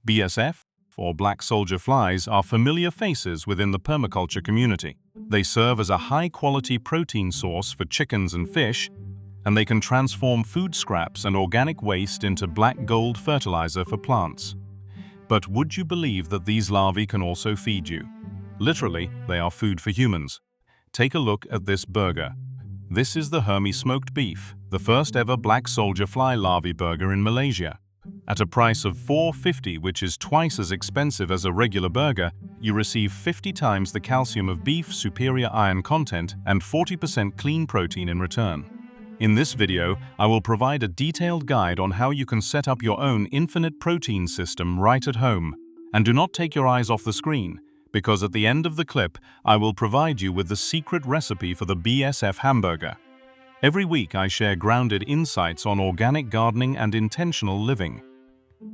BSF, or black soldier flies, are familiar faces within the permaculture community. They serve as a high-quality protein source for chickens and fish, and they can transform food scraps and organic waste into black gold fertilizer for plants. But would you believe that these larvae can also feed you? Literally, they are food for humans. Take a look at this burger. This is the Humus smoked beef, the first ever black soldier fly larvae burger in Malaysia. At a price of $4.50, which is twice as expensive as a regular burger, you receive 50 times the calcium of beef, superior iron content, and 40% clean protein in return. In this video, I will provide a detailed guide on how you can set up your own infinite protein system right at home. And do not take your eyes off the screen, because at the end of the clip, I will provide you with the secret recipe for the BSF hamburger. Every week, I share grounded insights on organic gardening and intentional living.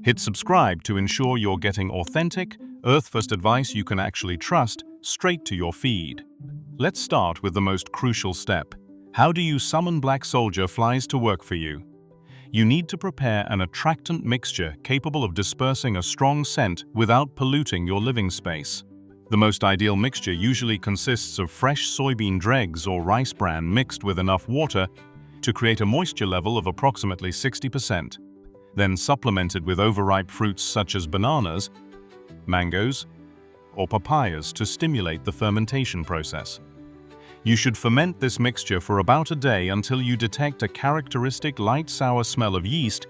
Hit subscribe to ensure you're getting authentic, earth-first advice you can actually trust straight to your feed. Let's start with the most crucial step. How do you summon black soldier flies to work for you? You need to prepare an attractant mixture capable of dispersing a strong scent without polluting your living space. The most ideal mixture usually consists of fresh soybean dregs or rice bran mixed with enough water to create a moisture level of approximately 60%, then supplemented with overripe fruits such as bananas, mangoes, or papayas to stimulate the fermentation process. You should ferment this mixture for about a day until you detect a characteristic light sour smell of yeast,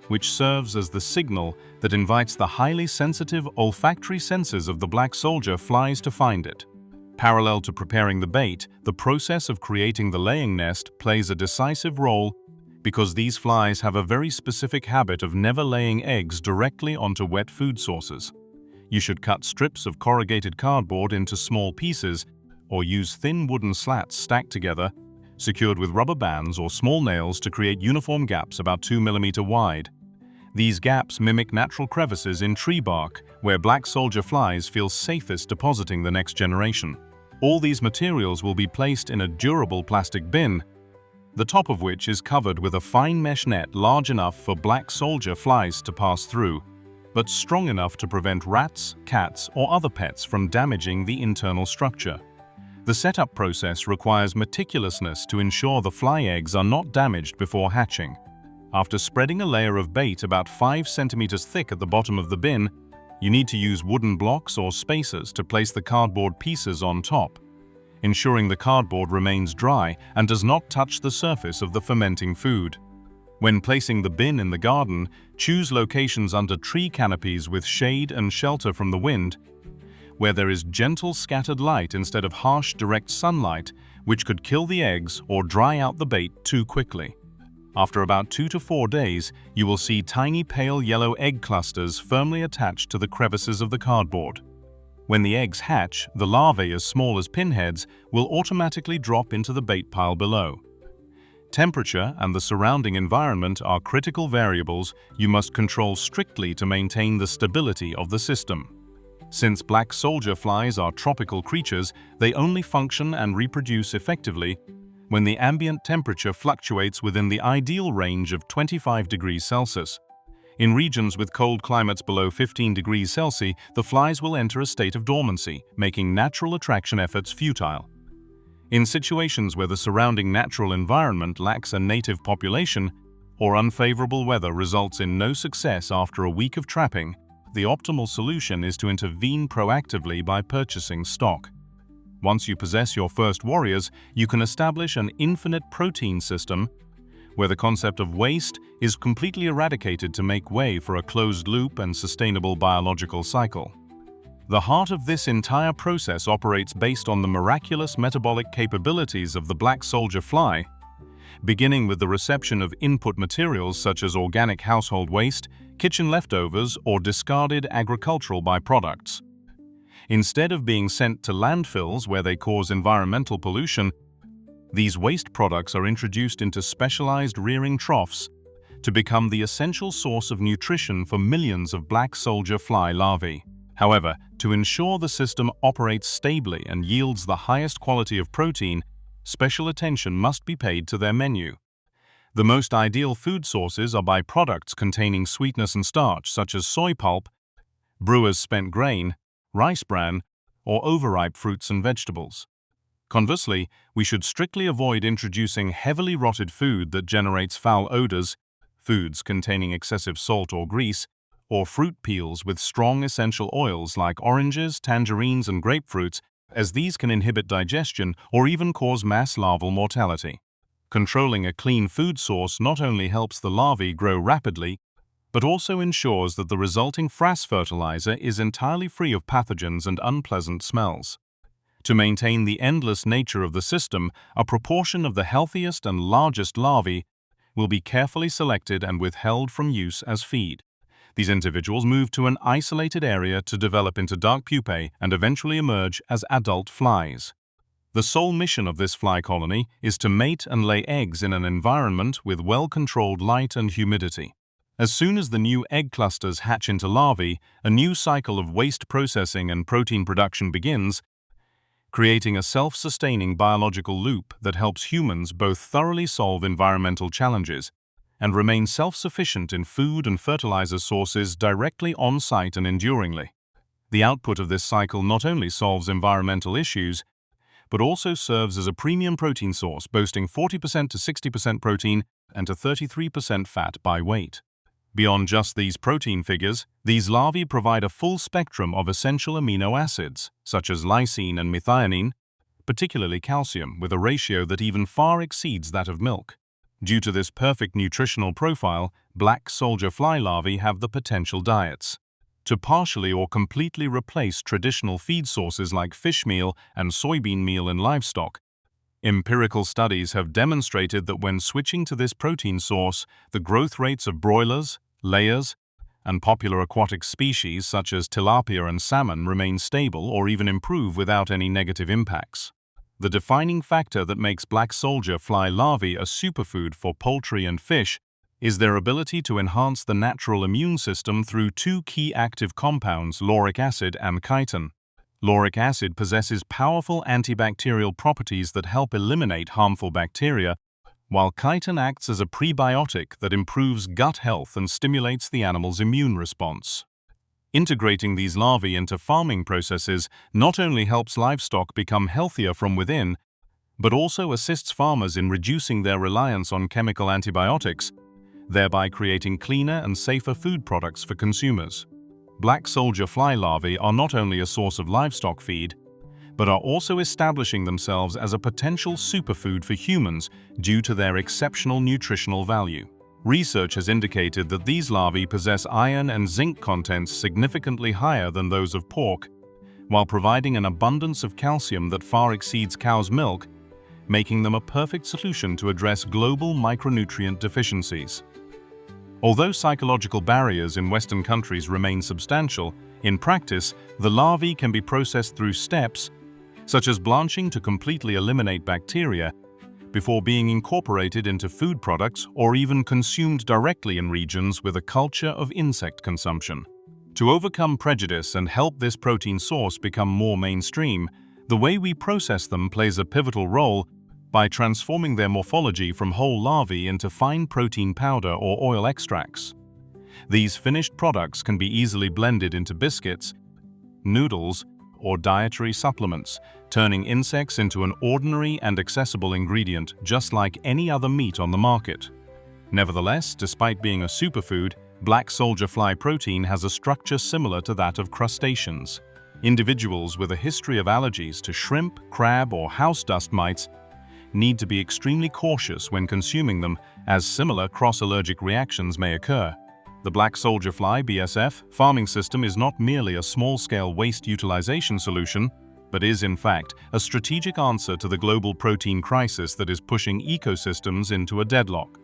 which serves as the signal that invites the highly sensitive olfactory senses of the black soldier flies to find it. Parallel to preparing the bait, the process of creating the laying nest plays a decisive role because these flies have a very specific habit of never laying eggs directly onto wet food sources. You should cut strips of corrugated cardboard into small pieces or use thin wooden slats stacked together, secured with rubber bands or small nails to create uniform gaps about 2 mm wide. These gaps mimic natural crevices in tree bark, where black soldier flies feel safest depositing the next generation. All these materials will be placed in a durable plastic bin, the top of which is covered with a fine mesh net large enough for black soldier flies to pass through, but strong enough to prevent rats, cats, or other pets from damaging the internal structure. The setup process requires meticulousness to ensure the fly eggs are not damaged before hatching. After spreading a layer of bait about 5 centimeters thick at the bottom of the bin, you need to use wooden blocks or spacers to place the cardboard pieces on top, ensuring the cardboard remains dry and does not touch the surface of the fermenting food. When placing the bin in the garden, choose locations under tree canopies with shade and shelter from the wind, where there is gentle scattered light instead of harsh direct sunlight, which could kill the eggs or dry out the bait too quickly. After about 2 to 4 days, you will see tiny pale yellow egg clusters firmly attached to the crevices of the cardboard. When the eggs hatch, the larvae, as small as pinheads, will automatically drop into the bait pile below. Temperature and the surrounding environment are critical variables you must control strictly to maintain the stability of the system. Since black soldier flies are tropical creatures, they only function and reproduce effectively when the ambient temperature fluctuates within the ideal range of 25 degrees Celsius. In regions with cold climates below 15 degrees Celsius, the flies will enter a state of dormancy, making natural attraction efforts futile. In situations where the surrounding natural environment lacks a native population or unfavorable weather results in no success after a week of trapping, the optimal solution is to intervene proactively by purchasing stock. Once you possess your first warriors, you can establish an infinite protein system where the concept of waste is completely eradicated to make way for a closed-loop and sustainable biological cycle. The heart of this entire process operates based on the miraculous metabolic capabilities of the black soldier fly, beginning with the reception of input materials such as organic household waste, kitchen leftovers, or discarded agricultural byproducts. Instead of being sent to landfills where they cause environmental pollution, these waste products are introduced into specialized rearing troughs to become the essential source of nutrition for millions of black soldier fly larvae. However, to ensure the system operates stably and yields the highest quality of protein, special attention must be paid to their menu. The most ideal food sources are byproducts containing sweetness and starch, such as soy pulp, brewers' spent grain, rice bran, or overripe fruits and vegetables. Conversely, we should strictly avoid introducing heavily rotted food that generates foul odors, foods containing excessive salt or grease, or fruit peels with strong essential oils like oranges, tangerines, and grapefruits, as these can inhibit digestion or even cause mass larval mortality. Controlling a clean food source not only helps the larvae grow rapidly, but also ensures that the resulting frass fertilizer is entirely free of pathogens and unpleasant smells. To maintain the endless nature of the system, a proportion of the healthiest and largest larvae will be carefully selected and withheld from use as feed. These individuals move to an isolated area to develop into dark pupae and eventually emerge as adult flies. The sole mission of this fly colony is to mate and lay eggs in an environment with well-controlled light and humidity. As soon as the new egg clusters hatch into larvae, a new cycle of waste processing and protein production begins, creating a self-sustaining biological loop that helps humans both thoroughly solve environmental challenges and remain self-sufficient in food and fertilizer sources directly on-site and enduringly. The output of this cycle not only solves environmental issues, but also serves as a premium protein source, boasting 40% to 60% protein and to 33% fat by weight. Beyond just these protein figures, these larvae provide a full spectrum of essential amino acids, such as lysine and methionine, particularly calcium, with a ratio that even far exceeds that of milk. Due to this perfect nutritional profile, black soldier fly larvae have the potential diets to partially or completely replace traditional feed sources like fish meal and soybean meal in livestock. Empirical studies have demonstrated that when switching to this protein source, the growth rates of broilers, layers, and popular aquatic species such as tilapia and salmon remain stable or even improve without any negative impacts. The defining factor that makes black soldier fly larvae a superfood for poultry and fish is their ability to enhance the natural immune system through two key active compounds, lauric acid and chitin. Lauric acid possesses powerful antibacterial properties that help eliminate harmful bacteria, while chitin acts as a prebiotic that improves gut health and stimulates the animal's immune response. Integrating these larvae into farming processes not only helps livestock become healthier from within, but also assists farmers in reducing their reliance on chemical antibiotics, thereby creating cleaner and safer food products for consumers. Black soldier fly larvae are not only a source of livestock feed, but are also establishing themselves as a potential superfood for humans due to their exceptional nutritional value. Research has indicated that these larvae possess iron and zinc contents significantly higher than those of pork, while providing an abundance of calcium that far exceeds cow's milk, making them a perfect solution to address global micronutrient deficiencies. Although psychological barriers in Western countries remain substantial, in practice, the larvae can be processed through steps, such as blanching to completely eliminate bacteria, before being incorporated into food products or even consumed directly in regions with a culture of insect consumption. To overcome prejudice and help this protein source become more mainstream, the way we process them plays a pivotal role by transforming their morphology from whole larvae into fine protein powder or oil extracts. These finished products can be easily blended into biscuits, noodles, or dietary supplements, turning insects into an ordinary and accessible ingredient just like any other meat on the market. Nevertheless, despite being a superfood, black soldier fly protein has a structure similar to that of crustaceans. Individuals with a history of allergies to shrimp, crab, or house dust mites need to be extremely cautious when consuming them, as similar cross-allergic reactions may occur. The black soldier fly (BSF) farming system is not merely a small-scale waste utilization solution, but is, in fact, a strategic answer to the global protein crisis that is pushing ecosystems into a deadlock.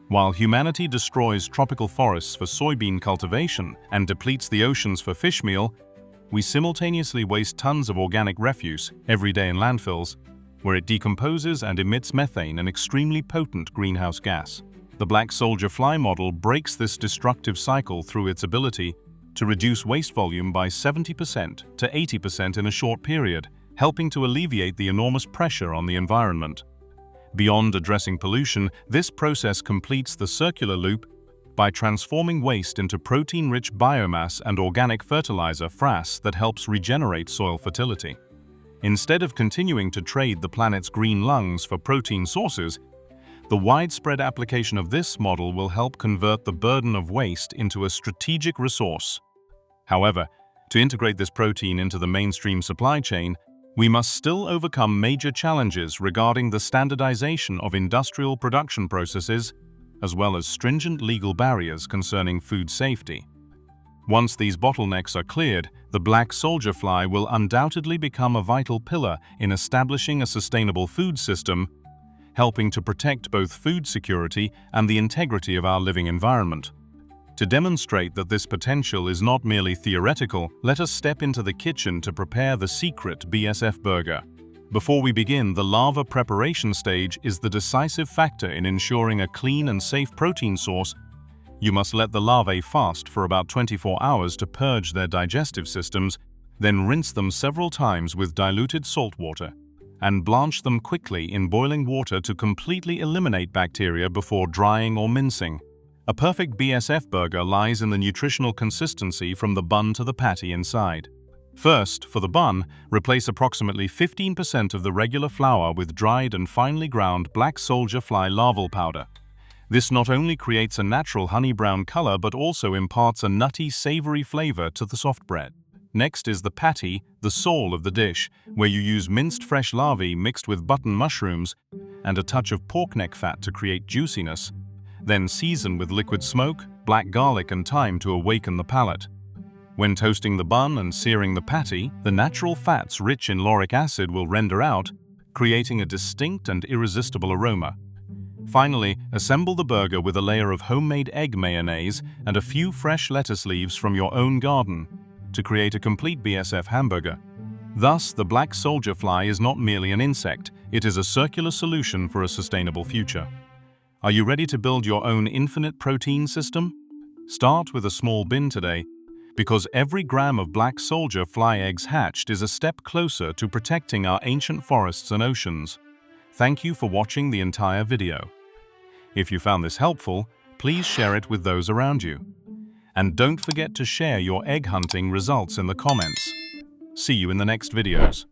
While humanity destroys tropical forests for soybean cultivation and depletes the oceans for fish meal, we simultaneously waste tons of organic refuse every day in landfills, where it decomposes and emits methane, an extremely potent greenhouse gas. The black soldier fly model breaks this destructive cycle through its ability to reduce waste volume by 70% to 80% in a short period, helping to alleviate the enormous pressure on the environment. Beyond addressing pollution, this process completes the circular loop by transforming waste into protein-rich biomass and organic fertilizer (frass) that helps regenerate soil fertility. Instead of continuing to trade the planet's green lungs for protein sources, the widespread application of this model will help convert the burden of waste into a strategic resource. However, to integrate this protein into the mainstream supply chain, we must still overcome major challenges regarding the standardization of industrial production processes, as well as stringent legal barriers concerning food safety. Once these bottlenecks are cleared, the black soldier fly will undoubtedly become a vital pillar in establishing a sustainable food system, helping to protect both food security and the integrity of our living environment. To demonstrate that this potential is not merely theoretical, let us step into the kitchen to prepare the secret BSF burger. Before we begin, the larva preparation stage is the decisive factor in ensuring a clean and safe protein source. You must let the larvae fast for about 24 hours to purge their digestive systems, then rinse them several times with diluted salt water, and blanch them quickly in boiling water to completely eliminate bacteria before drying or mincing. A perfect BSF burger lies in the nutritional consistency from the bun to the patty inside. First, for the bun, replace approximately 15% of the regular flour with dried and finely ground black soldier fly larval powder. This not only creates a natural honey brown color but also imparts a nutty, savory flavor to the soft bread. Next is the patty, the soul of the dish, where you use minced fresh larvae mixed with button mushrooms and a touch of pork neck fat to create juiciness. Then season with liquid smoke, black garlic and thyme to awaken the palate. When toasting the bun and searing the patty, the natural fats rich in lauric acid will render out, creating a distinct and irresistible aroma. Finally, assemble the burger with a layer of homemade egg mayonnaise and a few fresh lettuce leaves from your own garden to create a complete BSF hamburger. Thus, the black soldier fly is not merely an insect, it is a circular solution for a sustainable future. Are you ready to build your own infinite protein system? Start with a small bin today, because every gram of black soldier fly eggs hatched is a step closer to protecting our ancient forests and oceans. Thank you for watching the entire video. If you found this helpful, please share it with those around you. And don't forget to share your egg hunting results in the comments. See you in the next videos.